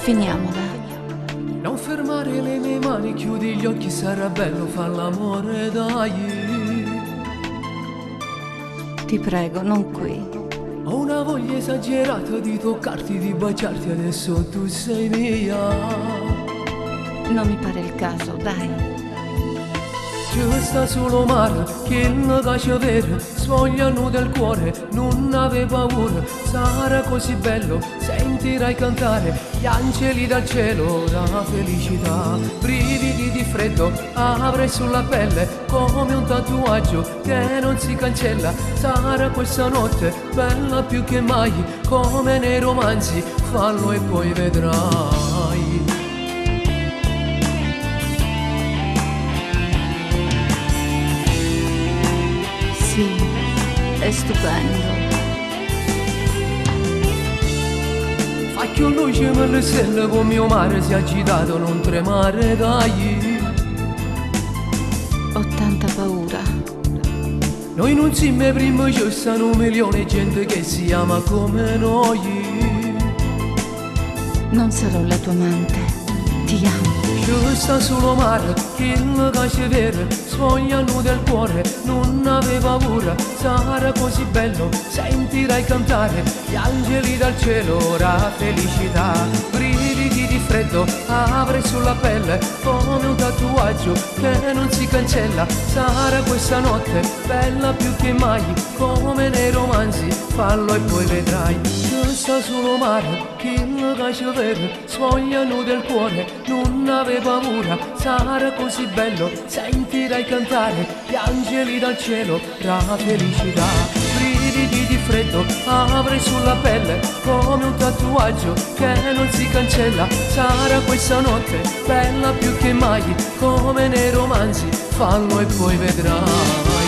Finiamola. Non fermare le mie mani, chiudi gli occhi, sarà bello far l'amore, dai. Ti prego, non qui. Ho una voglia esagerata di toccarti, di baciarti, adesso tu sei mia. Non mi pare il caso, dai. C'è sta solo mare che non cace vero, svogliano del cuore, non ave paura, sarà così bello, sentirai cantare gli angeli dal cielo, la felicità, brividi di freddo, avrai sulla pelle come un tatuaggio che non si cancella, sarà questa notte bella più che mai, come nei romanzi, fallo e poi vedrai. Sì, è stupendo. Facchio luce per le stelle con mio mare si è agitato, non tremare, dai. Ho tanta paura. Noi non siamo prima, ci stanno un milione di gente che si ama come noi. Non sarò la tua amante. Ti amo. Ci sta solo mare che non cace vero, svogliano del cuore, non ave paura, sarà così bello, sentirai cantare gli angeli dal cielo, ora felicità, brividi di freddo, avrai sulla pelle come un tatuaggio che non si cancella, sarà questa notte bella più che mai, come nei romanzi, fallo e poi vedrai. Ci sta solo mare che non cace vero, svogliano del cuore, non ave paura, sarà così bello, sentirai cantare gli angeli dal cielo, la felicità, brividi di freddo, avrai sulla pelle come un tatuaggio che non si cancella, sarà questa notte bella più che mai, come nei romanzi, fallo e poi vedrai.